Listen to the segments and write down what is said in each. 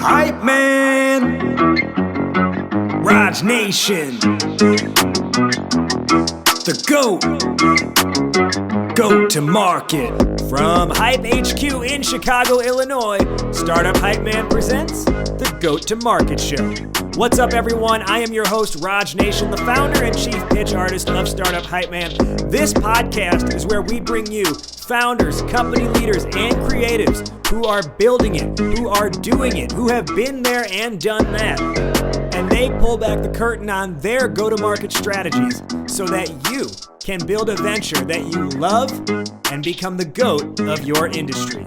Hype Man, Raj Nation, the GOAT to market. From Hype HQ in Chicago, Illinois, Startup Hype Man presents the GOAT to Market Show. What's up, everyone? I am your host, Raj Nation, the founder and chief pitch artist of Startup Hype Man. This podcast is where we bring you founders, company leaders, and creatives who are building it, who are doing it, who have been there and done that. And they pull back the curtain on their go-to-market strategies so that you can build a venture that you love and become the GOAT of your industry.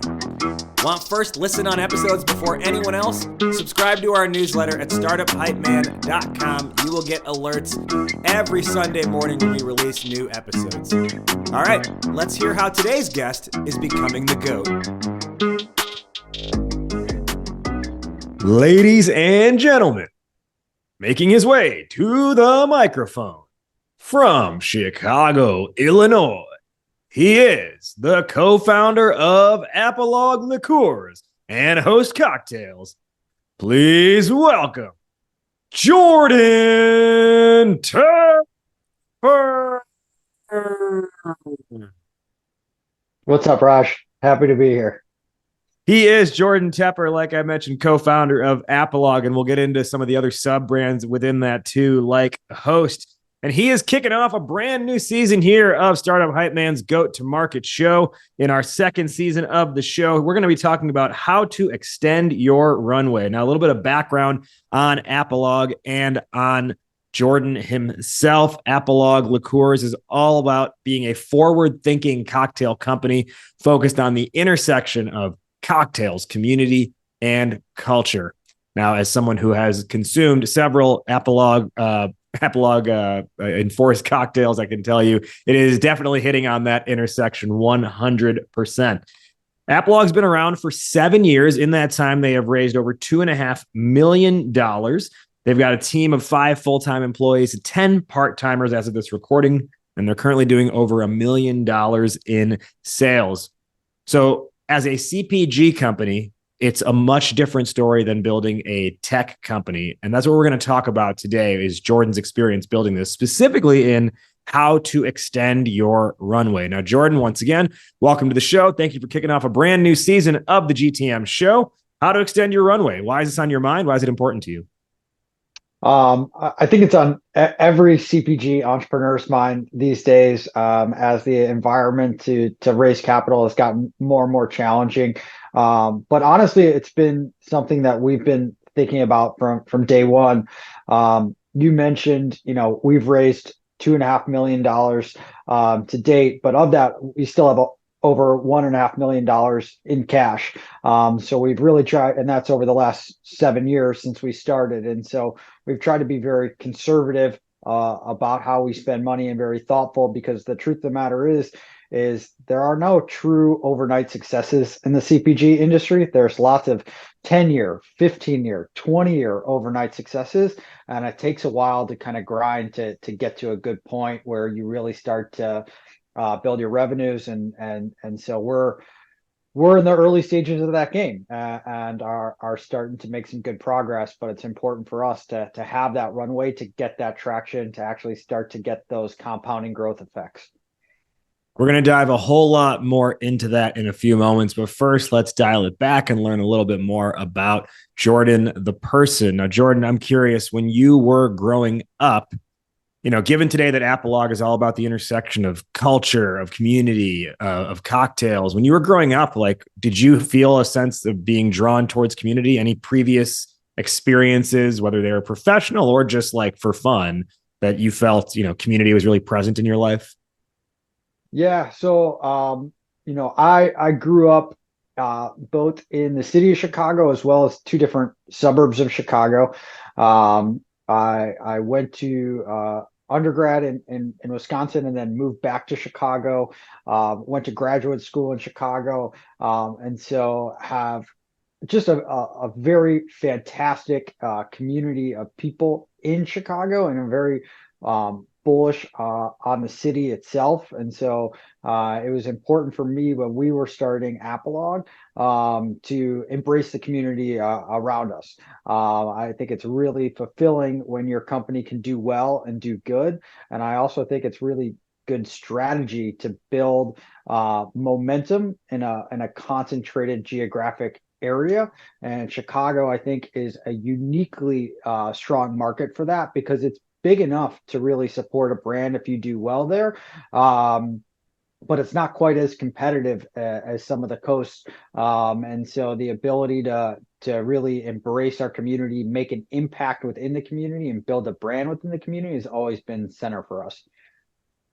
Want first listen on episodes before anyone else? Subscribe to our newsletter at startuphypeman.com. You will get alerts every Sunday morning when we release new episodes. All right, let's hear how today's guest is becoming the GOAT. Ladies and gentlemen, making his way to the microphone from Chicago, Illinois, he is the co-founder of Apologue Liqueurs and HostesCocktails. Please welcome Jordan Tepper. What's up, Raj? Happy to be here. He is Jordan Tepper, like I mentioned, co-founder of Apologue, and we'll get into some of the other sub-brands within that too, like Host. And he is kicking off a brand new season here of Startup Hype Man's GOAT to Market show. In our second season of the show, we're going to be talking about how to extend your runway. Now, a little bit of background on Apologue and on Jordan himself. Apologue Liqueurs is all about being a forward-thinking cocktail company focused on the intersection of cocktails, community, and culture. Now, as someone who has consumed several Apologue enforced cocktails, I can tell you it is definitely hitting on that intersection 100%. Apologue's been around for 7 years. In that time, they have raised over $2.5 million. They've got a team of 5 full-time employees, 10 part-timers as of this recording, and they're currently doing over $1 million in sales. So as a CPG company, it's a much different story than building a tech company. And that's what we're going to talk about today is Jordan's experience building this, specifically in how to extend your runway. Now, Jordan, once again, welcome to the show. Thank you for kicking off a brand new season of the GTM show. How to extend your runway. Why is this on your mind? Why is it important to you? I think it's on every CPG entrepreneur's mind these days, as the environment to raise capital has gotten more and more challenging. But honestly, it's been something that we've been thinking about from day one. You mentioned, we've raised $2.5 million to date, but of that, we still have over $1.5 million in cash. So we've really tried, and that's over the last 7 years since we started. And so we've tried to be very conservative about how we spend money and very thoughtful, because the truth of the matter is there are no true overnight successes in the CPG industry. There's lots of 10-year, 15-year, 20-year overnight successes. And it takes a while to kind of grind to get to a good point where you really start to build your revenues. And so we're in the early stages of that game and are starting to make some good progress, but it's important for us to have that runway, to get that traction, to actually start to get those compounding growth effects. We're going to dive a whole lot more into that in a few moments, but first let's dial it back and learn a little bit more about Jordan, the person. Now, Jordan, I'm curious, when you were growing up, given today that Apologue is all about the intersection of culture, of community, of cocktails, when you were growing up, did you feel a sense of being drawn towards community? Any previous experiences, whether they were professional or just for fun, that you felt, community was really present in your life? Yeah. So, I grew up both in the city of Chicago as well as 2 different suburbs of Chicago. I went to undergrad in Wisconsin and then moved back to Chicago, went to graduate school in Chicago, and so have just a very fantastic community of people in Chicago, and a very bullish on the city itself. And so it was important for me when we were starting Apologue to embrace the community around us. I think it's really fulfilling when your company can do well and do good. And I also think it's really good strategy to build momentum in a concentrated geographic area. And Chicago, I think, is a uniquely strong market for that because it's big enough to really support a brand if you do well there. But it's not quite as competitive as some of the coasts. And so the ability to really embrace our community, make an impact within the community, and build a brand within the community has always been center for us.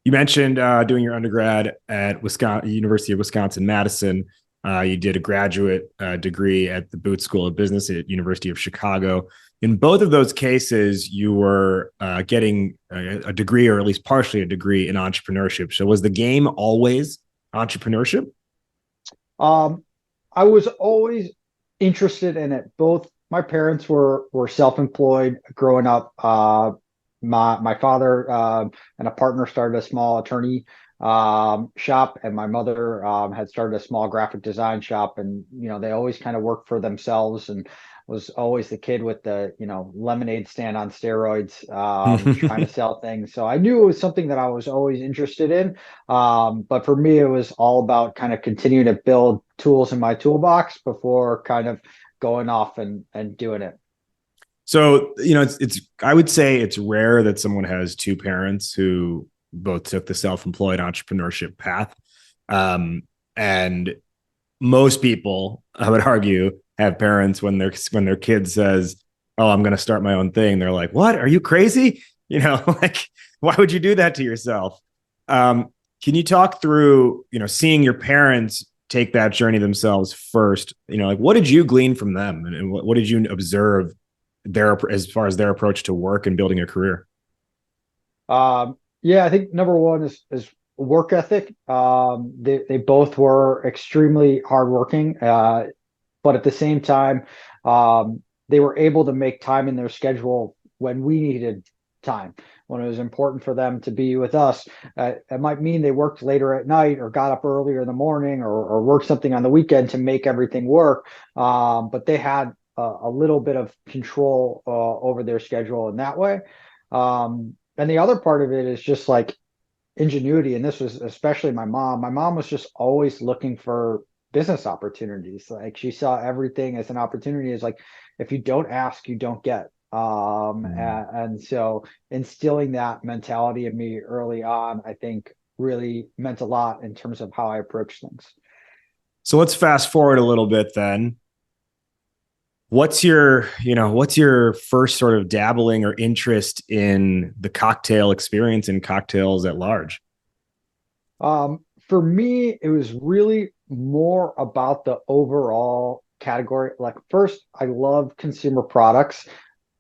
You mentioned doing your undergrad at University of Wisconsin-Madison. You did a graduate degree at the Booth School of Business at University of Chicago. In both of those cases, you were getting a degree, or at least partially a degree, in entrepreneurship. So was the game always entrepreneurship? I was always interested in it. Both my parents were self-employed growing up. My father and a partner started a small attorney shop, and my mother had started a small graphic design shop. And they always kind of worked for themselves, and was always the kid with the lemonade stand on steroids, trying to sell things. So I knew it was something that I was always interested in. But for me, it was all about kind of continuing to build tools in my toolbox before kind of going off and doing it. So, it's I would say it's rare that someone has two parents who both took the self-employed entrepreneurship path. And most people, I would argue, have parents when their kid says, "Oh, I'm going to start my own thing." They're like, "What? Are you crazy?" Like, why would you do that to yourself? Can you talk through, seeing your parents take that journey themselves first? Like, what did you glean from them, and what did you observe as far as their approach to work and building a career? Yeah, I think number one is work ethic. They both were extremely hardworking, but at the same time, they were able to make time in their schedule when we needed time, when it was important for them to be with us. It might mean they worked later at night or got up earlier in the morning or worked something on the weekend to make everything work. But they had a little bit of control over their schedule in that way. And the other part of it is just like ingenuity. And this was especially my mom. My mom was just always looking for business opportunities. Like, she saw everything as an opportunity. Is like, if you don't ask, you don't get. And so instilling that mentality in me early on, I think, really meant a lot in terms of how I approach things. So let's fast forward a little bit then. What's your first sort of dabbling or interest in the cocktail experience and cocktails at large? For me, it was really more about the overall category. Like, first, I love consumer products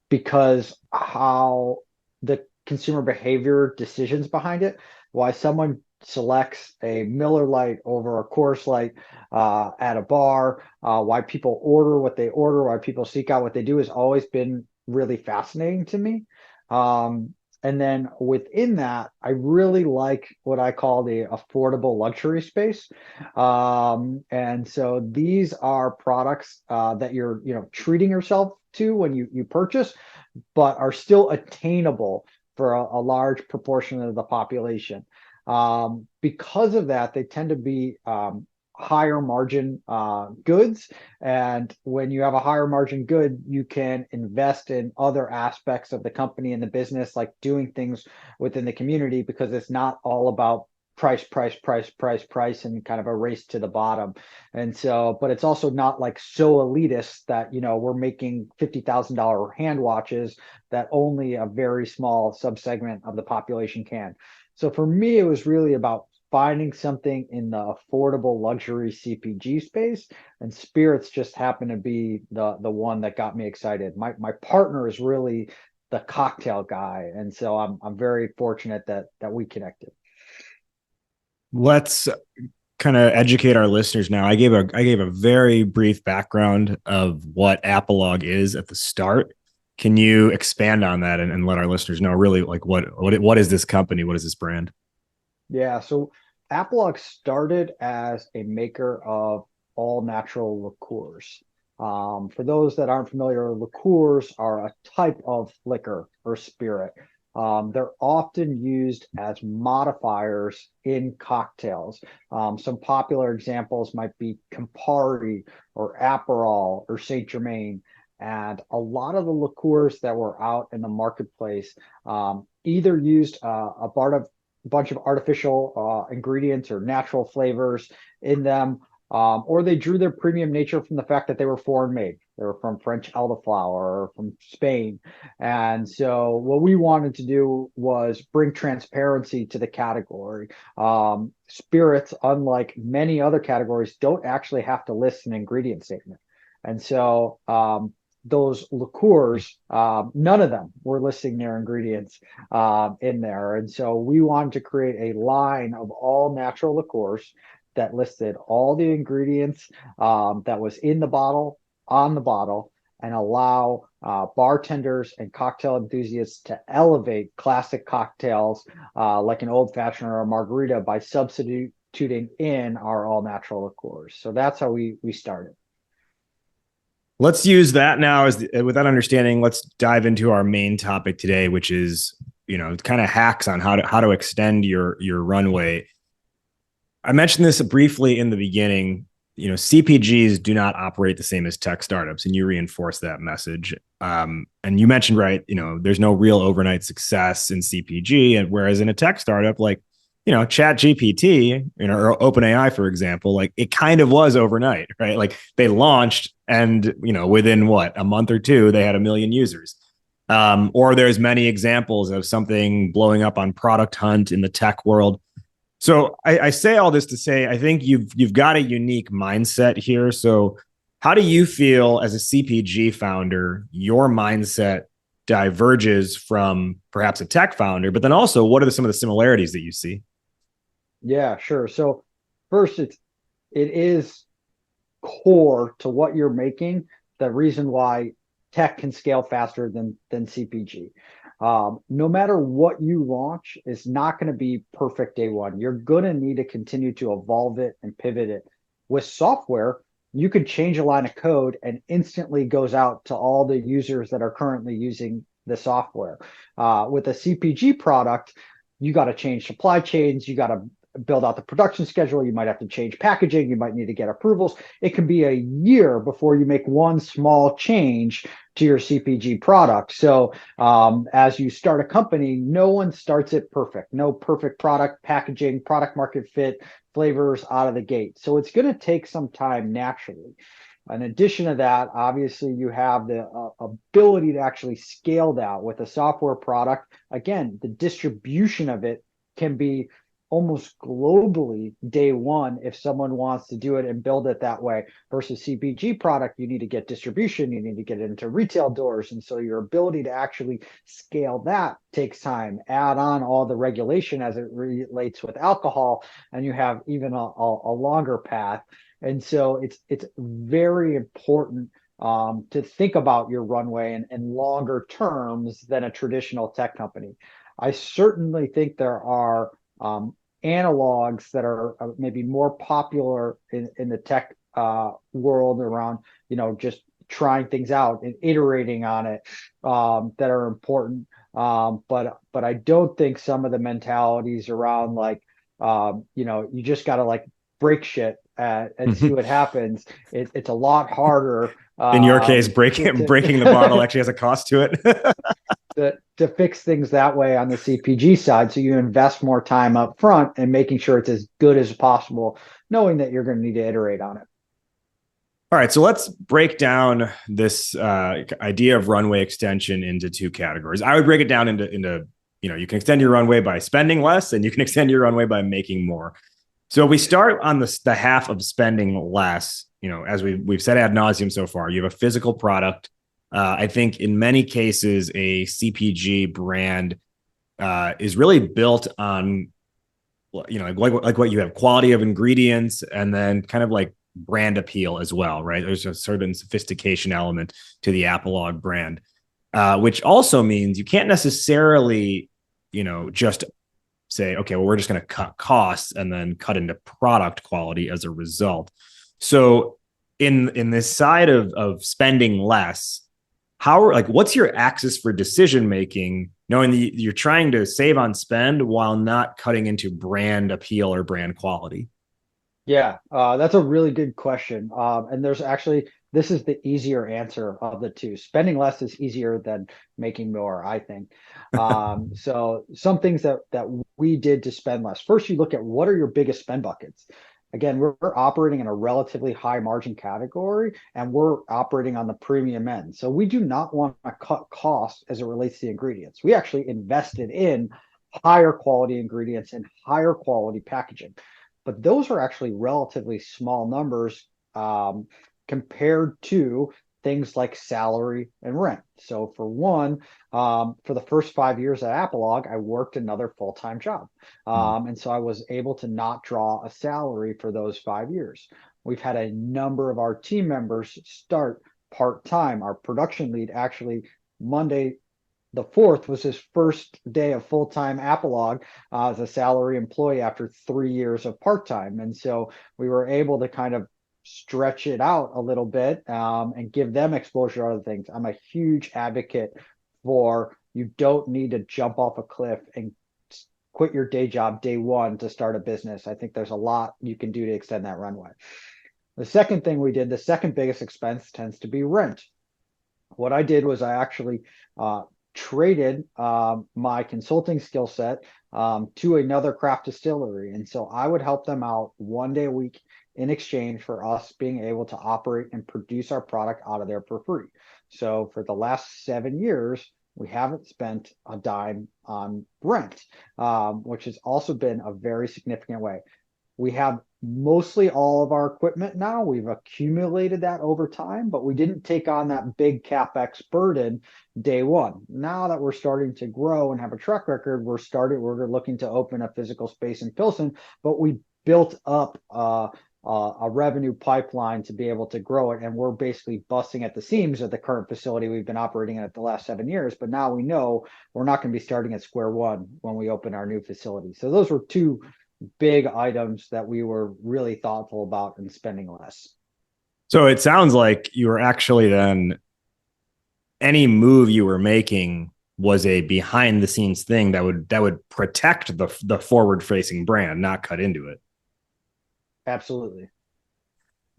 because how the consumer behavior decisions behind it, why someone selects a Miller Lite over a Coors Light at a bar, why people order what they order, why people seek out what they do, has always been really fascinating to me. And then within that, I really like what I call the affordable luxury space. And so these are products that you're treating yourself to when you purchase, but are still attainable for a large proportion of the population. Because of that, they tend to be higher margin goods. And when you have a higher margin good, you can invest in other aspects of the company and the business, like doing things within the community, because it's not all about price, and kind of a race to the bottom. And so, but it's also not like so elitist that, we're making $50,000 hand watches that only a very small subsegment of the population can. So for me, it was really about finding something in the affordable luxury CPG space, and spirits just happened to be the one that got me excited. My partner is really the cocktail guy, and so I'm very fortunate that we connected. Let's kind of educate our listeners now. I gave a very brief background of what Apologue is at the start. Can you expand on that and let our listeners know really like what is this company? What is this brand? Yeah, so Apologue started as a maker of all natural liqueurs. For those that aren't familiar, liqueurs are a type of liquor or spirit. They're often used as modifiers in cocktails. Some popular examples might be Campari or Aperol or Saint Germain. And a lot of the liqueurs that were out in the marketplace either used bunch of artificial ingredients or natural flavors in them, or they drew their premium nature from the fact that they were foreign made. They were from French elderflower or from Spain. And so what we wanted to do was bring transparency to the category. Spirits, unlike many other categories, don't actually have to list an ingredient statement. And so those liqueurs, none of them were listing their ingredients in there. And so we wanted to create a line of all natural liqueurs that listed all the ingredients that was in the bottle, on the bottle, and allow bartenders and cocktail enthusiasts to elevate classic cocktails like an old fashioned or a margarita by substituting in our all natural liqueurs. So that's how we started. Let's use that now with that understanding. Let's dive into our main topic today, which is, kind of hacks on how to extend your runway. I mentioned this briefly in the beginning. CPGs do not operate the same as tech startups, and you reinforce that message. And you mentioned, right, there's no real overnight success in CPG, and whereas in a tech startup like Chat GPT, or OpenAI, for example, like it kind of was overnight, right? Like they launched and, within a month or two, they had 1 million users. Or there's many examples of something blowing up on Product Hunt in the tech world. So I say all this to say, I think you've got a unique mindset here. So how do you feel as a CPG founder, your mindset diverges from perhaps a tech founder, but then also what are some of the similarities that you see? Yeah, sure. So first, it is core to what you're making, the reason why tech can scale faster than CPG. No matter what you launch, it's not going to be perfect day one. You're going to need to continue to evolve it and pivot it. With software, you could change a line of code and instantly goes out to all the users that are currently using the software. With a CPG product, you got to change supply chains. You got to build out the production schedule. You might have to change packaging. You might need to get approvals. It can be a year before you make one small change to your CPG product. So as you start a company, no one starts it perfect. No perfect product, packaging, product market fit, flavors out of the gate. So it's going to take some time naturally. In addition to that, obviously you have the ability to actually scale that with a software product. Again, the distribution of it can be almost globally day one if someone wants to do it and build it that way, versus CPG product, you need to get distribution, you need to get it into retail doors. And so your ability to actually scale that takes time. Add on all the regulation as it relates with alcohol, and you have even a longer path. And so it's very important to think about your runway and longer terms than a traditional tech company. I certainly think there are analogs that are maybe more popular in the tech world around, just trying things out and iterating on it that are important. But I don't think some of the mentalities around like, you just got to like break shit and see what happens. It's a lot harder. In your case, breaking the bottle actually has a cost to it. to fix things that way on the CPG side. So you invest more time up front and making sure it's as good as possible, knowing that you're going to need to iterate on it. All right, so let's break down this idea of runway extension into two categories. I would break it down into you can extend your runway by spending less, and you can extend your runway by making more. So we start on the half of spending less. As we've said ad nauseum so far, you have a physical product. I think in many cases, a CPG brand is really built on, like what you have, quality of ingredients, and then kind of like brand appeal as well, right? There's a certain sophistication element to the Apologue brand. which also means you can't necessarily, just say, okay, well, we're just going to cut costs and then cut into product quality as a result. So in this side of spending less, what's your axis for decision making, knowing that you're trying to save on spend while not cutting into brand appeal or brand quality? Yeah, that's a really good question. And this is the easier answer of the two. Spending less is easier than making more, I think. So some things that we did to spend less. First, you look at what are your biggest spend buckets. Again, we're operating in a relatively high margin category, and we're operating on the premium end. So we do not want to cut costs as it relates to the ingredients. We actually invested in higher quality ingredients and higher quality packaging, but those are actually relatively small numbers compared to things like salary and rent. So for one, for the first 5 years at Apologue, I worked another full-time job. And so I was able to not draw a salary for those 5 years. We've had a number of our team members start part-time. Our production lead actually Monday the 4th was his first day of full-time Apologue as a salary employee after 3 years of part-time. And so we were able to kind of stretch it out a little bit and give them exposure to other things. I'm a huge advocate for you don't need to jump off a cliff and quit your day job day one to start a business. I think there's a lot you can do to extend that runway. The second thing we did, the second biggest expense tends to be rent. What I did was I actually traded my consulting skill set to another craft distillery. And so I would help them out 1 day a week in exchange for us being able to operate and produce our product out of there for free. So for the last 7 years, we haven't spent a dime on rent, which has also been a very significant way. We have mostly all of our equipment now. We've accumulated that over time, but we didn't take on that big CapEx burden day one. Now that we're starting to grow and have a track record, we're looking to open a physical space in Pilsen, but we built up a revenue pipeline to be able to grow it. And we're basically busting at the seams at the current facility we've been operating at the last 7 years. But now we know we're not going to be starting at square one when we open our new facility. So those were two big items that we were really thoughtful about and spending less. So it sounds like you were actually then, any move you were making was a behind the scenes thing that would protect the forward facing brand, not cut into it. Absolutely.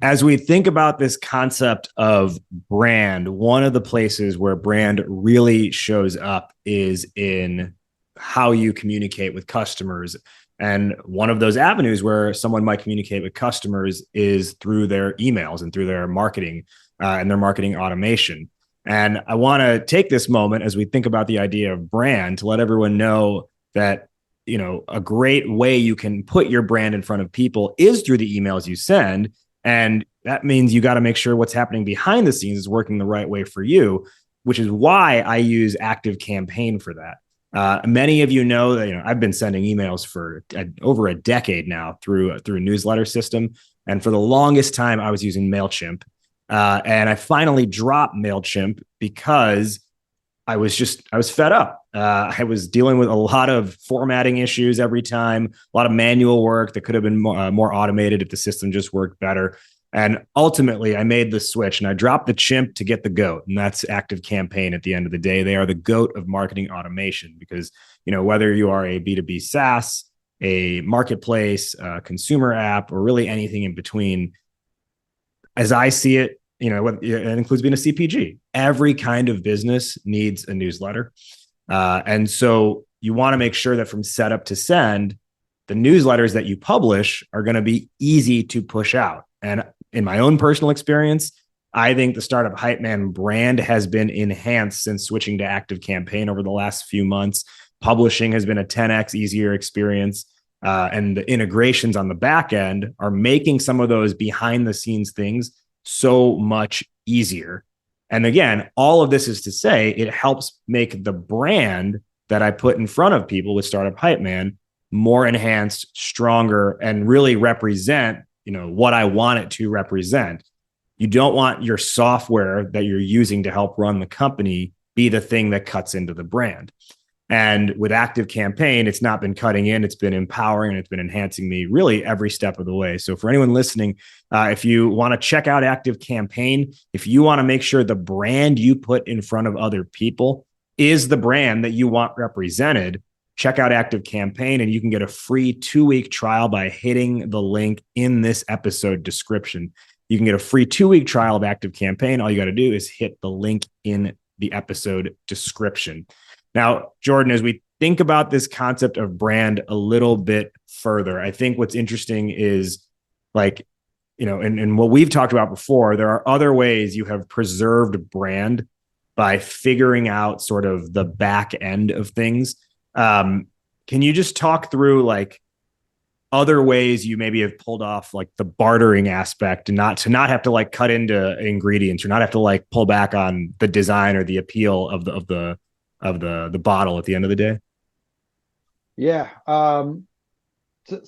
As we think about this concept of brand, one of the places where brand really shows up is in how you communicate with customers. And one of those avenues where someone might communicate with customers is through their emails and through their marketing and their marketing automation. And I want to take this moment as we think about the idea of brand to let everyone know that, a great way you can put your brand in front of people is through the emails you send. And that means you got to make sure what's happening behind the scenes is working the right way for you, which is why I use Active Campaign for that. Many of you know that I've been sending emails for over a decade now through a newsletter system, and for the longest time I was using MailChimp, and I finally dropped MailChimp because I was fed up. I was dealing with a lot of formatting issues every time, a lot of manual work that could have been more automated if the system just worked better. And ultimately, I made the switch and I dropped the chimp to get the goat. And that's Active Campaign at the end of the day. They are the goat of marketing automation because, whether you are a B2B SaaS, a marketplace, a consumer app, or really anything in between, as I see it, it includes being a CPG. Every kind of business needs a newsletter. And so you want to make sure that from setup to send, the newsletters that you publish are going to be easy to push out. And in my own personal experience, I think the Startup Hype Man brand has been enhanced since switching to Active Campaign over the last few months. Publishing has been a 10x easier experience. And the integrations on the back end are making some of those behind the scenes things so much easier. And again, all of this is to say it helps make the brand that I put in front of people with Startup Hype Man more enhanced, stronger, and really represent, what I want it to represent. You don't want your software that you're using to help run the company be the thing that cuts into the brand. And with Active Campaign, it's not been cutting in, it's been empowering, and it's been enhancing me really every step of the way. So for anyone listening, if you want to check out Active Campaign, if you want to make sure the brand you put in front of other people is the brand that you want represented, check out Active Campaign, and you can get a free 2-week trial by hitting the link in this episode description. You can get a free 2-week trial of Active Campaign. All you got to do is hit the link in the episode description. Now, Jordan, as we think about this concept of brand a little bit further, I think what's interesting is like, and what we've talked about before, there are other ways you have preserved brand by figuring out sort of the back end of things. Can you just talk through like other ways you maybe have pulled off like the bartering aspect and not have to like cut into ingredients or not have to like pull back on the design or the appeal of the bottle at the end of the day? Yeah. So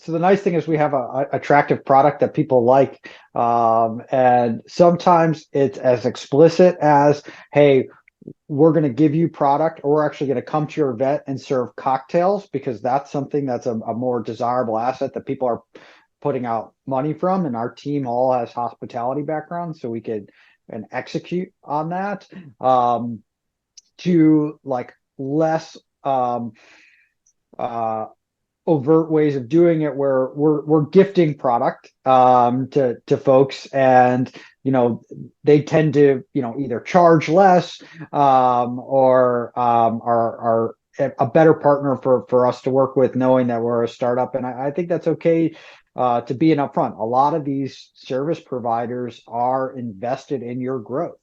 the nice thing is we have a attractive product that people like. And sometimes it's as explicit as, hey, we're going to give you product, or we're actually going to come to your event and serve cocktails, because that's something that's a more desirable asset that people are putting out money from. And our team all has hospitality background, so we could and execute on that. To like less overt ways of doing it, where we're gifting product to folks, and they tend to either charge less or are a better partner for us to work with, knowing that we're a startup. And I think that's okay to be an upfront. A lot of these service providers are invested in your growth.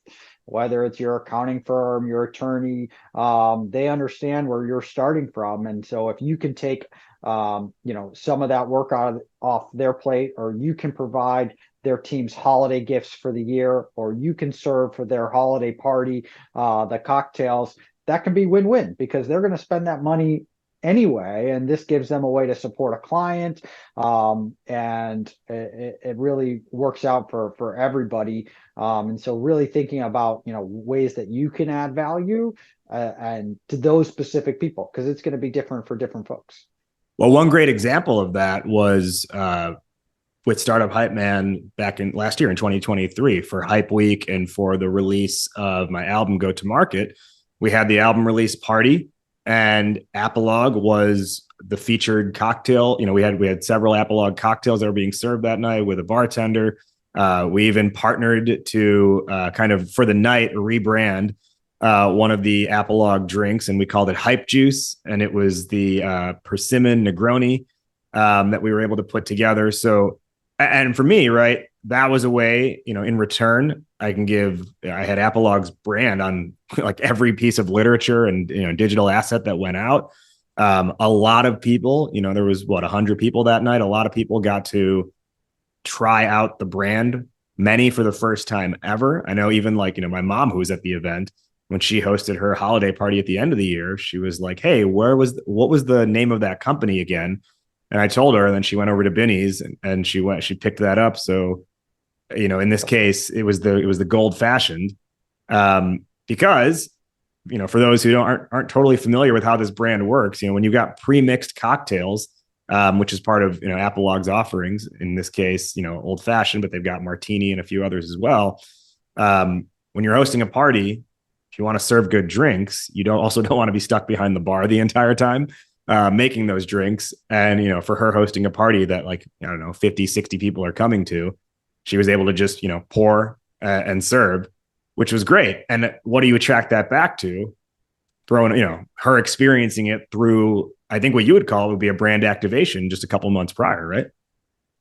Whether it's your accounting firm, your attorney, they understand where you're starting from. And so if you can take, some of that work off their plate, or you can provide their team's holiday gifts for the year, or you can serve for their holiday party, the cocktails, that can be win-win, because they're going to spend that money anyway, and this gives them a way to support a client, and it really works out for everybody. And so really thinking about ways that you can add value and to those specific people, because it's going to be different for different folks. Well, one great example of that was with Startup Hype Man back in last year in 2023 for Hype Week and for the release of my album Go to Market. We had the album release party, and Apologue was the featured cocktail. We had several Apologue cocktails that were being served that night with a bartender. We even partnered to kind of for the night rebrand one of the Apologue drinks, and we called it Hype Juice, and it was the persimmon Negroni that we were able to put together. So, and for me, right, that was a way, in return, I had Apologue's brand on like every piece of literature and, digital asset that went out. A lot of people, there was 100 people that night. A lot of people got to try out the brand, many for the first time ever. I know even like, my mom, who was at the event, when she hosted her holiday party at the end of the year, she was like, hey, what was the name of that company again? And I told her, and then she went over to Binny's and she picked that up. So, in this case, it was the Gold Fashioned, because, for those who aren't totally familiar with how this brand works, when you've got pre-mixed cocktails, which is part of, Apologue's offerings, in this case, Old Fashioned, but they've got Martini and a few others as well. When you're hosting a party, if you want to serve good drinks, you don't want to be stuck behind the bar the entire time making those drinks. And, for her hosting a party that 50, 60 people are coming to, she was able to just, pour and serve, which was great. And what do you attract that back to? Throwing, her experiencing it through, I think what you would call would be a brand activation just a couple months prior, right?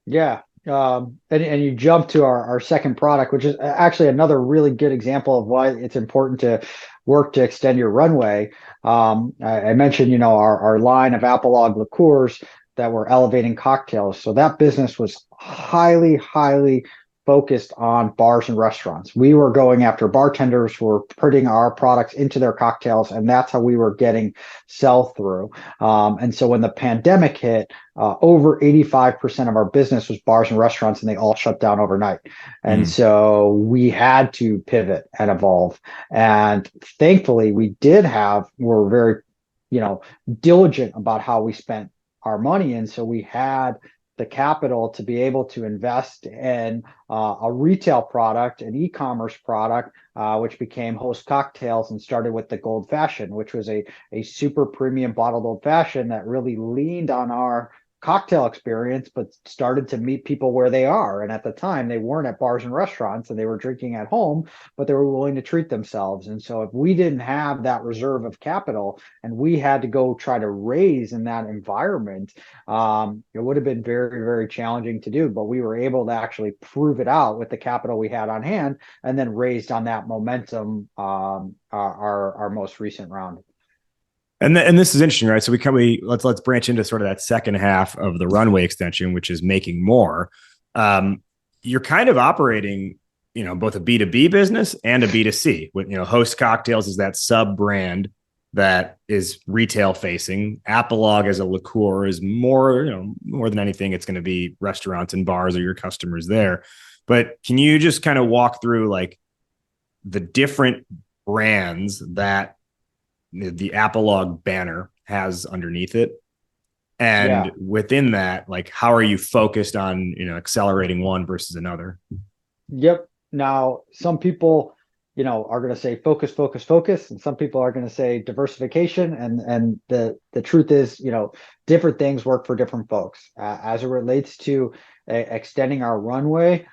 Yeah. And you jump to our second product, which is actually another really good example of why it's important to work to extend your runway. I mentioned, our line of Apologue liqueurs that were elevating cocktails. So that business was highly, highly focused on bars and restaurants. We were going after bartenders who were putting our products into their cocktails, and that's how we were getting sell through. And so when the pandemic hit, over 85% of our business was bars and restaurants, and they all shut down overnight. And so we had to pivot and evolve. And thankfully, we're very, diligent about how we spent our money. And so we had the capital to be able to invest in a retail product, an e-commerce product, which became HostesCocktails, and started with the Gold Fashioned, which was a super premium bottled old fashioned that really leaned on our cocktail experience, but started to meet people where they are. And at the time, they weren't at bars and restaurants, and they were drinking at home, but they were willing to treat themselves. And so if we didn't have that reserve of capital and we had to go try to raise in that environment, it would have been very, very challenging to do. But we were able to actually prove it out with the capital we had on hand, and then raised on that momentum our most recent round. And this is interesting, right? So let's branch into sort of that second half of the Runway extension, which is making more. You're kind of operating, both a B2B business and a B2C. With HostesCocktails is that sub brand that is retail facing. Apologue as a liqueur is more than anything, it's going to be restaurants and bars are your customers there. But can you just kind of walk through like the different brands that the Apologue banner has underneath it? And within that, like, how are you focused on, accelerating one versus another? Yep. Now, some people, are going to say focus, focus, focus. And some people are going to say diversification. And the truth is, different things work for different folks. As it relates to extending our runway,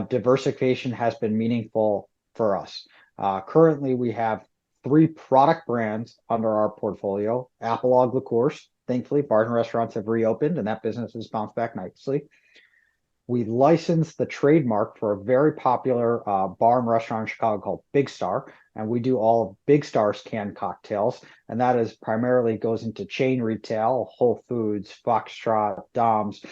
diversification has been meaningful for us. Currently, we have 3 product brands under our portfolio. Apologue liqueurs. Thankfully, bars and restaurants have reopened, and that business has bounced back nicely. We licensed the trademark for a very popular bar and restaurant in Chicago called Big Star, and we do all of Big Star's canned cocktails, and that is primarily goes into chain retail, Whole Foods, Foxtrot, Dom's,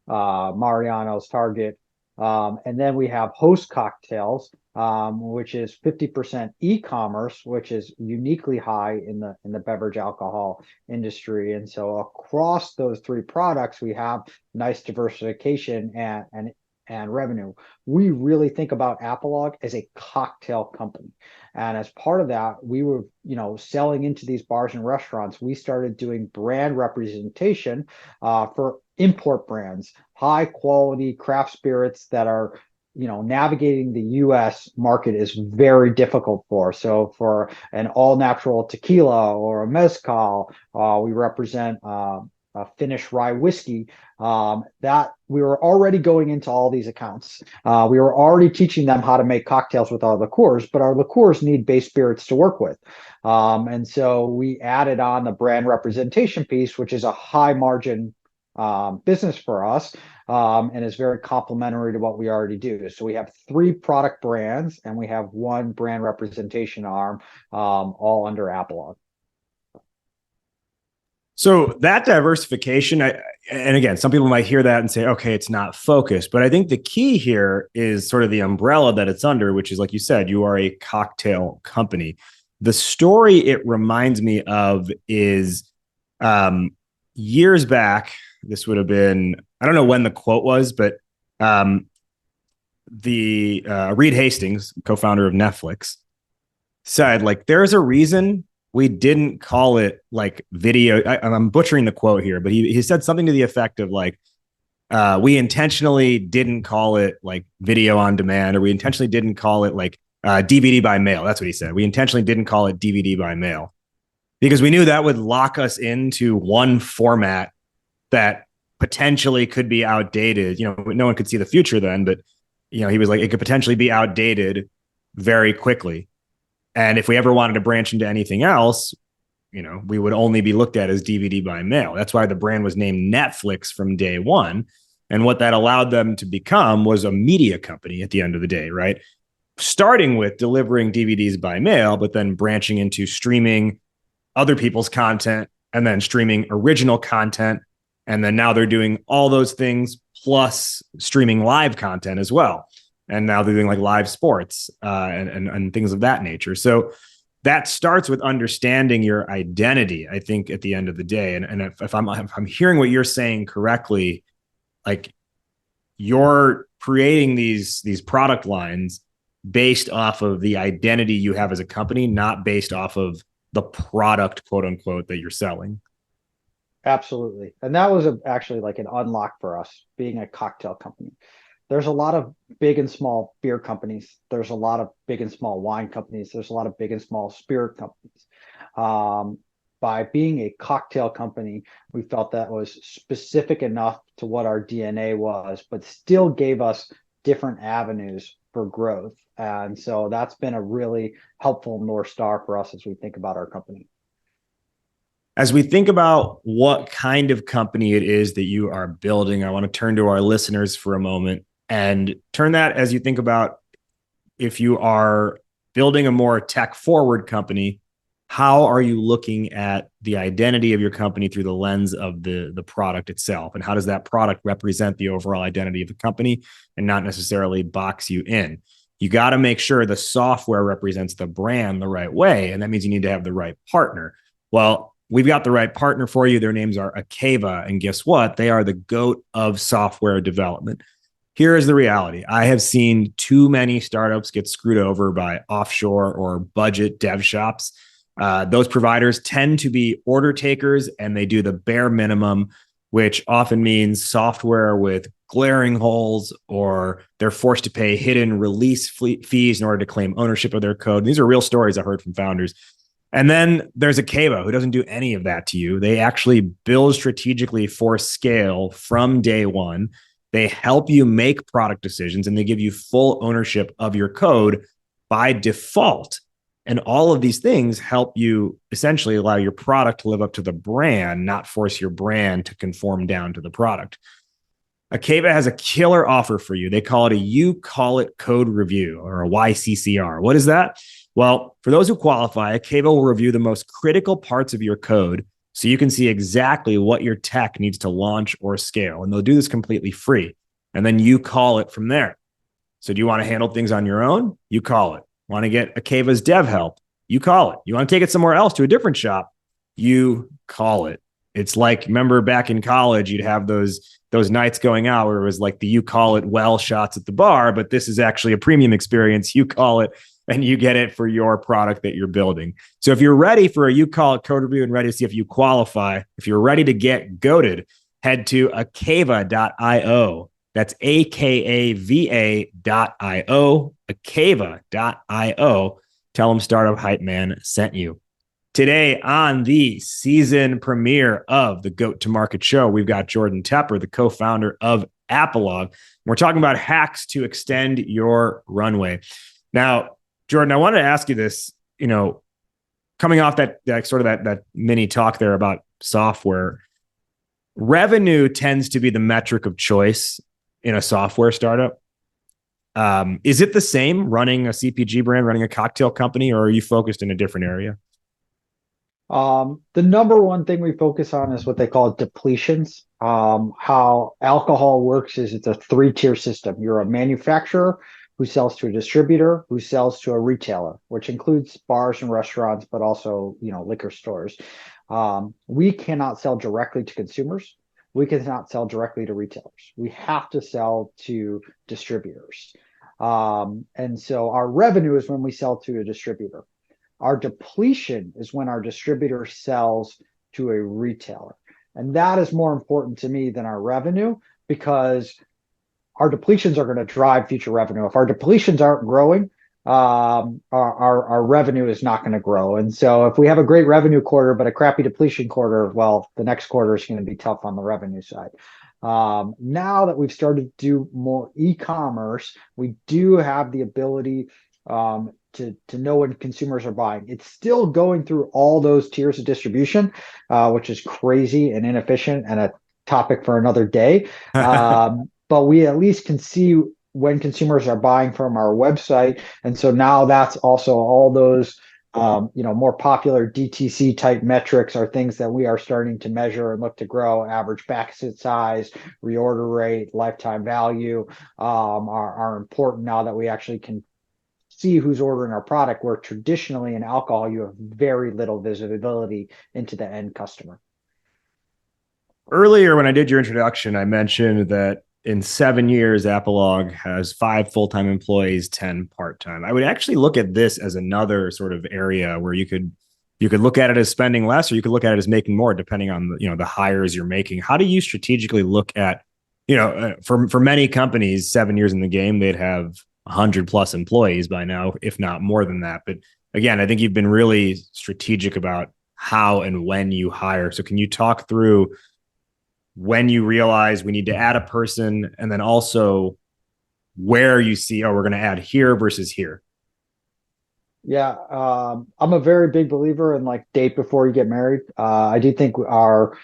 Mariano's, Target. And then we have HostesCocktails, which is 50% e-commerce, which is uniquely high in the beverage alcohol industry. And so across those 3 products, we have nice diversification and revenue. We really think about Apologue as a cocktail company. And as part of that, we were, selling into these bars and restaurants. We started doing brand representation for import brands, high quality craft spirits that are, navigating the US market is very difficult for. So for an all natural tequila or a mezcal, we represent a Finnish rye whiskey, that we were already going into all these accounts. We were already teaching them how to make cocktails with our liqueurs, but our liqueurs need base spirits to work with. And so we added on the brand representation piece, which is a high margin business for us, and is very complementary to what we already do. So we have 3 product brands and we have 1 brand representation arm, all under Apologue. So that diversification, and again, some people might hear that and say, okay, it's not focused. But I think the key here is sort of the umbrella that it's under, which is, like you said, you are a cocktail company. The story it reminds me of is years back, this would have been, I don't know when the quote was, but the Reed Hastings, co-founder of Netflix, said, like, there's a reason we didn't call it like video. I'm butchering the quote here, but he said something to the effect of like, we intentionally didn't call it like video on demand, or we intentionally didn't call it like DVD by mail. That's what he said. We intentionally didn't call it DVD by mail because we knew that would lock us into one format that potentially could be outdated. No one could see the future then, but he was like, it could potentially be outdated very quickly. And if we ever wanted to branch into anything else, we would only be looked at as DVD by mail. That's why the brand was named Netflix from day one. And what that allowed them to become was a media company at the end of the day, right? Starting with delivering DVDs by mail, but then branching into streaming other people's content and then streaming original content. And then now they're doing all those things plus streaming live content as well. and now they're doing like live sports and things of that nature. So that starts with understanding your identity, I think, at the end of the day. And if I'm hearing what you're saying correctly, like you're creating these product lines based off of the identity you have as a company, not based off of the product, quote unquote, that you're selling. Absolutely. And that was actually like an unlock for us being a cocktail company. There's a lot of big and small beer companies. There's a lot of big and small wine companies. There's a lot of big and small spirit companies. By being a cocktail company, we felt that was specific enough to what our DNA was, but still gave us different avenues for growth. And so that's been a really helpful North Star for us as we think about our company. As we think about what kind of company it is that you are building, I want to turn to our listeners for a moment and turn that as you think about if you are building a more tech forward company, how are you looking at the identity of your company through the lens of the product itself? And how does that product represent the overall identity of the company and not necessarily box you in? You got to make sure the software represents the brand the right way. And that means you need to have the right partner. Well, we've got the right partner for you. Their names are Akeva. And guess what? They are the GOAT of software development. Here is the reality. I have seen too many startups get screwed over by offshore or budget dev shops. Those providers tend to be order takers, and they do the bare minimum, which often means software with glaring holes, or they're forced to pay hidden release fees in order to claim ownership of their code. These are real stories I heard from founders. And then there's Akeva, who doesn't do any of that to you. They actually build strategically for scale from day one. They help you make product decisions, and they give you full ownership of your code by default. And all of these things help you essentially allow your product to live up to the brand, not force your brand to conform down to the product. Akeva has a killer offer for you. They call it a You Call It code review, or a YCCR. What is that? Well, for those who qualify, Akeva will review the most critical parts of your code so you can see exactly what your tech needs to launch or scale. And they'll do this completely free. And then you call it from there. So do you want to handle things on your own? You call it. Want to get Akeva's dev help? You call it. You want to take it somewhere else to a different shop? You call it. It's like, remember back in college, you'd have those nights going out where it was like the you call it well shots at the bar, but this is actually a premium experience. You call it and you get it for your product that you're building. So if you're ready for a You Call It code review and ready to see if you qualify, if you're ready to get goated, head to akeva.io. That's akava.io, akeva.io. Tell them Startup Hype Man sent you. Today on the season premiere of the Goat to Market show, we've got Jordan Tepper, the co-founder of Apologue. We're talking about hacks to extend your runway. Now, Jordan, I wanted to ask you this, coming off that mini talk there about software, revenue tends to be the metric of choice in a software startup. Is it the same running a CPG brand, running a cocktail company, or are you focused in a different area? The number one thing we focus on is what they call depletions. How alcohol works is it's a 3-tier system. You're a manufacturer who sells to a distributor, who sells to a retailer, which includes bars and restaurants, but also, liquor stores. We cannot sell directly to consumers. We cannot sell directly to retailers. We have to sell to distributors. And so our revenue is when we sell to a distributor. Our depletion is when our distributor sells to a retailer. And that is more important to me than our revenue, because our depletions are going to drive future revenue. If our depletions aren't growing, our revenue is not going to grow. And so if we have a great revenue quarter, but a crappy depletion quarter, well, the next quarter is going to be tough on the revenue side. Now that we've started to do more e-commerce, we do have the ability to know when consumers are buying. It's still going through all those tiers of distribution, which is crazy and inefficient and a topic for another day. But we at least can see when consumers are buying from our website. And so now that's also all those More popular DTC type metrics are things that we are starting to measure and look to grow. Average basket size, reorder rate, lifetime value are important now that we actually can see who's ordering our product, where traditionally in alcohol, you have very little visibility into the end customer. Earlier, when I did your introduction, I mentioned that in 7 years, Apologue has 5 full-time employees, 10 part-time. I would actually look at this as another sort of area where you could look at it as spending less, or you could look at it as making more, depending on the hires you're making. How do you strategically look at, for many companies, 7 years in the game, they'd have 100 plus employees by now, if not more than that. But again, I think you've been really strategic about how and when you hire. So can you talk through when you realize we need to add a person, and then also where you see, oh, we're going to add here versus here? Yeah, I'm a very big believer in like date before you get married. I do think our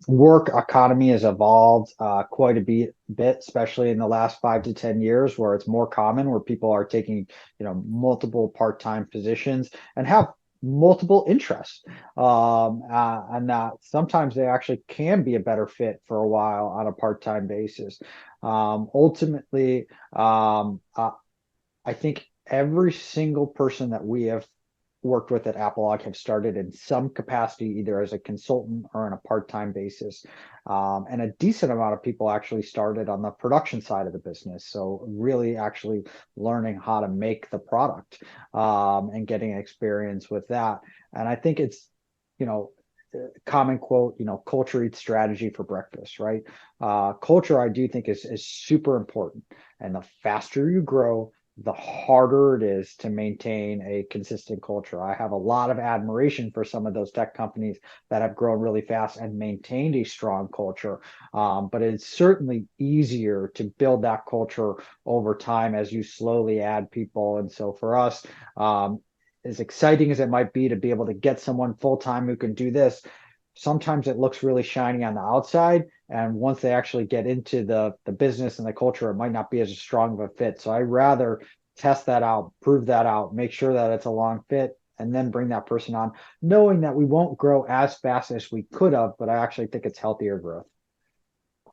work economy has evolved quite a bit, especially in the last 5 to 10 years, where it's more common, where people are taking multiple part-time positions and have multiple interests, and that sometimes they actually can be a better fit for a while on a part-time basis. Ultimately, I think every single person that we have worked with at Apologue have started in some capacity, either as a consultant or on a part-time basis. And a decent amount of people actually started on the production side of the business. So really actually learning how to make the product, and getting experience with that. And I think it's, common quote, culture eats strategy for breakfast, right? Culture, I do think is super important. And the faster you grow, the harder it is to maintain a consistent culture. I have a lot of admiration for some of those tech companies that have grown really fast and maintained a strong culture. But it's certainly easier to build that culture over time as you slowly add people. And so for us, as exciting as it might be to be able to get someone full-time who can do this, sometimes it looks really shiny on the outside. And once they actually get into the business and the culture, it might not be as strong of a fit. So I'd rather test that out, prove that out, make sure that it's a long fit, and then bring that person on, knowing that we won't grow as fast as we could have, but I actually think it's healthier growth.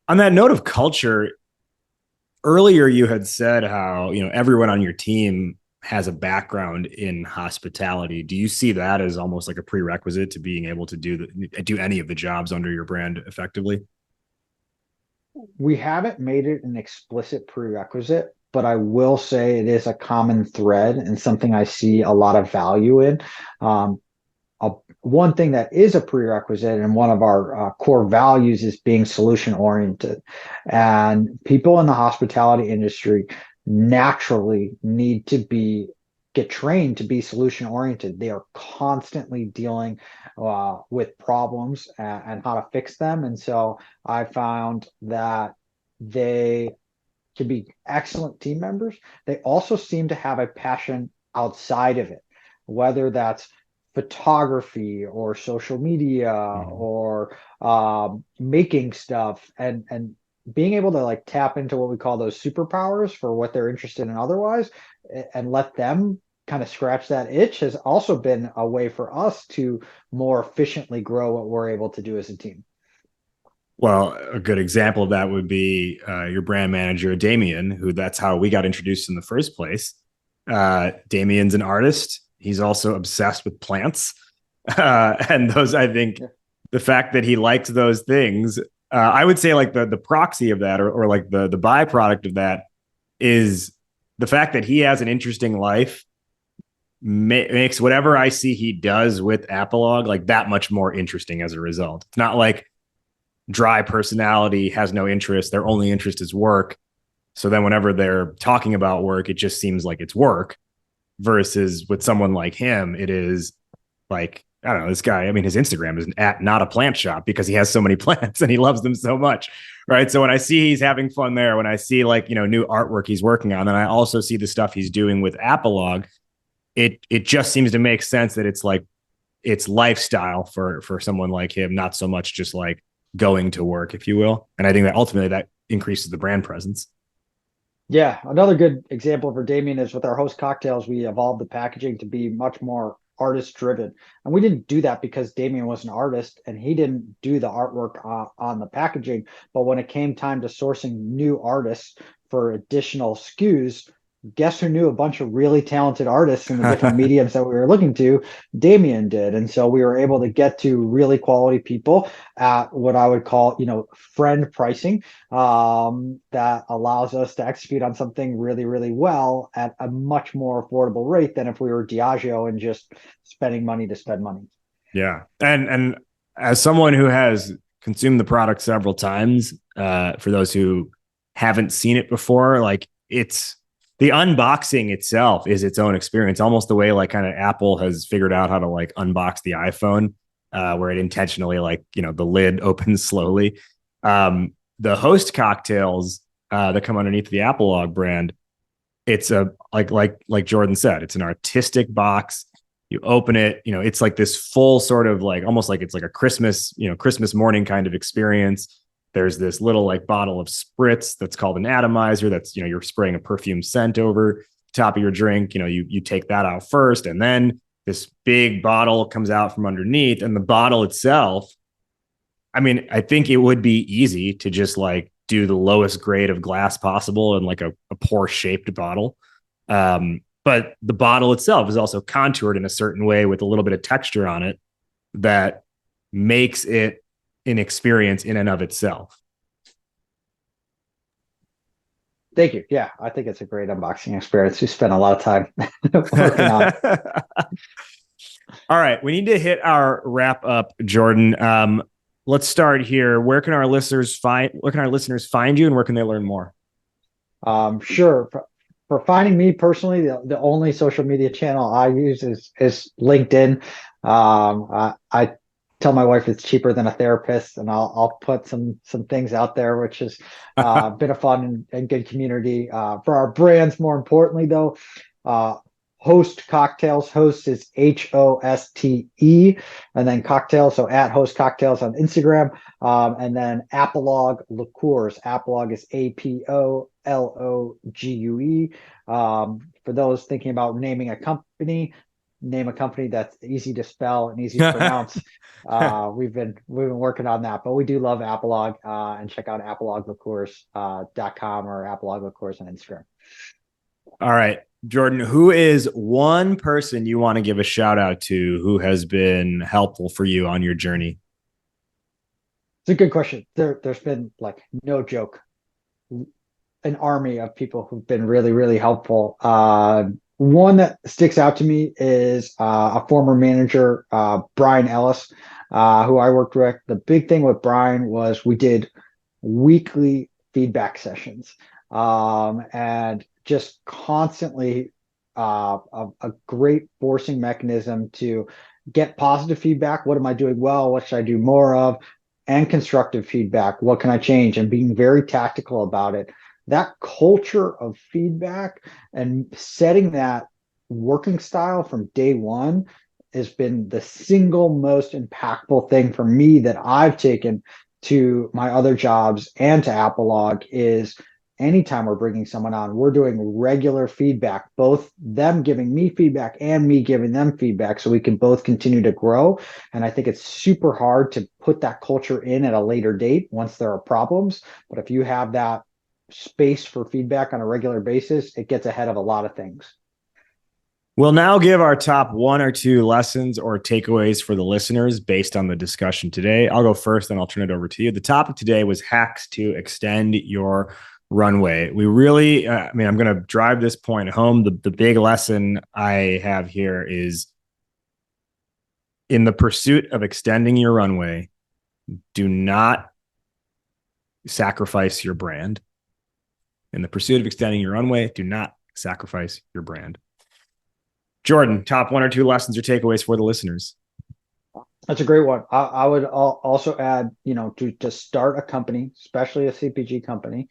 On that note of culture, earlier you had said how, everyone on your team has a background in hospitality. Do you see that as almost like a prerequisite to being able to do any of the jobs under your brand effectively? We haven't made it an explicit prerequisite, but I will say it is a common thread and something I see a lot of value in. One thing that is a prerequisite and one of our core values is being solution oriented. And people in the hospitality industry naturally need to get trained to be solution oriented. They are constantly dealing with problems and how to fix them. And so I found that they can be excellent team members. They also seem to have a passion outside of it, whether that's photography or social media or making stuff, and being able to like tap into what we call those superpowers for what they're interested in otherwise, and let them kind of scratch that itch, has also been a way for us to more efficiently grow what we're able to do as a team. Well, a good example of that would be your brand manager, Damien, who that's how we got introduced in the first place. Damien's an artist. He's also obsessed with plants. And those, I think, the fact that he likes those things, I would say like the proxy of that, or like the byproduct of that, is the fact that he has an interesting life makes whatever I see he does with Apologue like that much more interesting as a result. It's not like dry personality, has no interest, their only interest is work. So then whenever they're talking about work, it just seems like it's work. Versus with someone like him, it is like, I don't know, this guy, I mean, his Instagram is at not a plant shop because he has so many plants and he loves them so much. Right. So when I see he's having fun there, when I see like, new artwork he's working on, and I also see the stuff he's doing with Apologue, it just seems to make sense that it's like, it's lifestyle for someone like him, not so much just like going to work, if you will. And I think that ultimately that increases the brand presence. Yeah, another good example for Damien is with our HostesCocktails. We evolved the packaging to be much more artist driven. And we didn't do that because Damien was an artist and he didn't do the artwork on the packaging. But when it came time to sourcing new artists for additional SKUs, guess who knew a bunch of really talented artists in the different mediums that we were looking to? Damien did. And so we were able to get to really quality people at what I would call, friend pricing, that allows us to execute on something really, really well at a much more affordable rate than if we were Diageo and just spending money to spend money. Yeah. And as someone who has consumed the product several times, for those who haven't seen it before, like the unboxing itself is its own experience, almost the way like kind of Apple has figured out how to like unbox the iPhone, where it intentionally the lid opens slowly. The HostesCocktails that come underneath the Apologue brand, it's a like Jordan said, it's an artistic box. You open it, it's like this full sort of like almost like it's like a Christmas morning kind of experience. There's this little like bottle of spritz that's called an atomizer. That's, you're spraying a perfume scent over the top of your drink. You take that out first, and then this big bottle comes out from underneath. And the bottle itself, I mean, I think it would be easy to just like do the lowest grade of glass possible in like a poor shaped bottle. But the bottle itself is also contoured in a certain way with a little bit of texture on it that makes it an experience in and of itself. Thank you. Yeah, I think it's a great unboxing experience. We spent a lot of time working on it. All right, we need to hit our wrap up, Jordan. Let's start here. Where can our listeners find you, and where can they learn more? Sure. For finding me personally, the only social media channel I use is LinkedIn. I tell my wife it's cheaper than a therapist, and I'll put some things out there, which is a bit of fun and good community for our brands. More importantly, though, HostesCocktails. Host is HOSTE, and then cocktails. So at HostesCocktails on Instagram, and then Apologue Liqueurs. Apologue is APOLOGUE. For those thinking about naming a company, name a company that's easy to spell and easy to pronounce. We've been working on that, but we do love Apologue, and check out apologueliqueurs.com or Apologue Liqueurs on Instagram. All right, Jordan, who is one person you want to give a shout out to who has been helpful for you on your journey? It's a good question. There's been, like, no joke, an army of people who've been really, really helpful. One that sticks out to me is a former manager, Brian Ellis, who I worked with. The big thing with Brian was we did weekly feedback sessions, and just constantly a great forcing mechanism to get positive feedback. What am I doing well? What should I do more of? And constructive feedback. What can I change? And being very tactical about it. That culture of feedback and setting that working style from day one has been the single most impactful thing for me that I've taken to my other jobs and to Apologue. Is anytime we're bringing someone on, we're doing regular feedback, both them giving me feedback and me giving them feedback, so we can both continue to grow. And I think it's super hard to put that culture in at a later date once there are problems. But if you have that space for feedback on a regular basis, it gets ahead of a lot of things. We'll now give our top one or two lessons or takeaways for the listeners based on the discussion today. I'll go first, then I'll turn it over to you. The topic today was hacks to extend your runway. We really, I'm going to drive this point home. The big lesson I have here is, in the pursuit of extending your runway, do not sacrifice your brand. In the pursuit of extending your runway, do not sacrifice your brand. Jordan, top one or two lessons or takeaways for the listeners. That's a great one. I would also add, to start a company, especially a CPG company,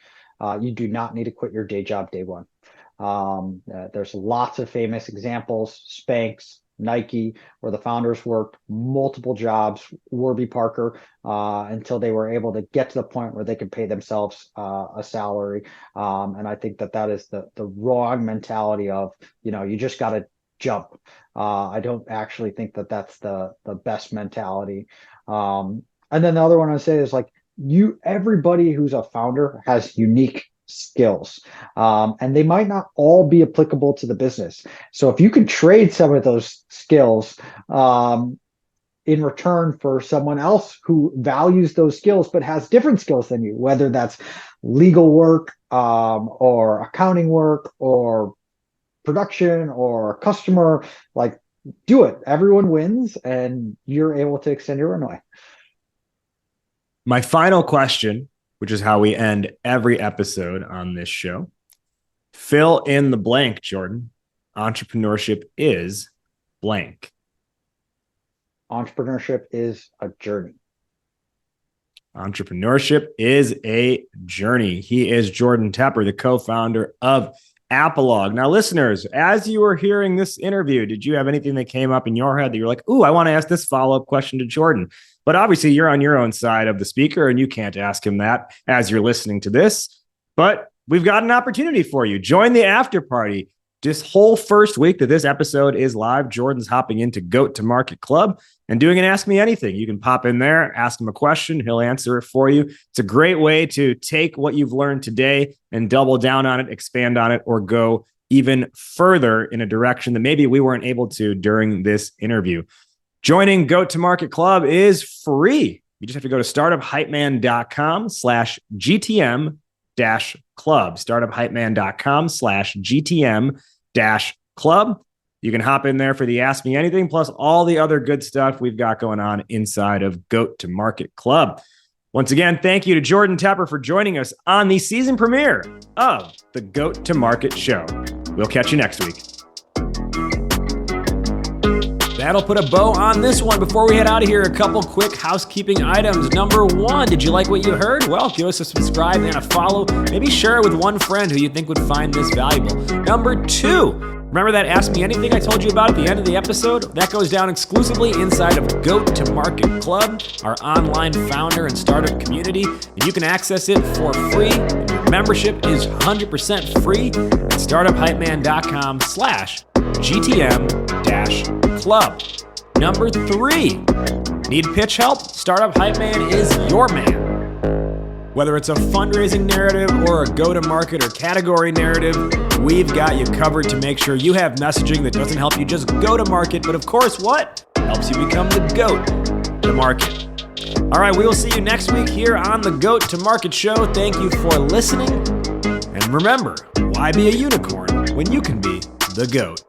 you do not need to quit your day job day one. There's lots of famous examples, Spanx, Nike, where the founders worked multiple jobs, Warby Parker, until they were able to get to the point where they could pay themselves a salary. And I think that is the wrong mentality of, you just got to jump. I don't actually think that that's the best mentality. And then the other one I say is like everybody who's a founder has unique skills, and they might not all be applicable to the business. So if you could trade some of those skills in return for someone else who values those skills but has different skills than you, whether that's legal work or accounting work or production or customer, like do it. Everyone wins and you're able to extend your runway. My final question, which is how we end every episode on this show. Fill in the blank, Jordan. Entrepreneurship is blank. Entrepreneurship is a journey. Entrepreneurship is a journey. He is Jordan Tepper, the co-founder of Apologue. Now, listeners, as you were hearing this interview, did you have anything that came up in your head that you're like, ooh, I want to ask this follow-up question to Jordan? But obviously, you're on your own side of the speaker, and you can't ask him that as you're listening to this. But we've got an opportunity for you. Join the after party. This whole first week that this episode is live, Jordan's hopping into Goat to Market Club and doing an Ask Me Anything. You can pop in there, ask him a question. He'll answer it for you. It's a great way to take what you've learned today and double down on it, expand on it, or go even further in a direction that maybe we weren't able to during this interview. Joining Goat to Market Club is free. You just have to go to startuphypeman.com/GTM-club. Startuphypeman.com/GTM-club. You can hop in there for the Ask Me Anything, plus all the other good stuff we've got going on inside of Goat to Market Club. Once again, thank you to Jordan Tepper for joining us on the season premiere of the Goat to Market Show. We'll catch you next week. That'll put a bow on this one. Before we head out of here, a couple quick housekeeping items. Number one, did you like what you heard? Well, give us a subscribe and a follow. Maybe share it with one friend who you think would find this valuable. Number two, remember that Ask Me Anything I told you about at the end of the episode? That goes down exclusively inside of Goat to Market Club, our online founder and startup community, and you can access it for free. Your membership is 100% free at startuphypeman.com/GTM-club. Number three, need pitch help? Startup Hype Man is your man. Whether it's a fundraising narrative or a go-to-market or category narrative, we've got you covered to make sure you have messaging that doesn't help you just go to market, but of course, what? Helps you become the GOAT to market. All right, we will see you next week here on the Goat to Market Show. Thank you for listening. And remember, why be a unicorn when you can be the GOAT?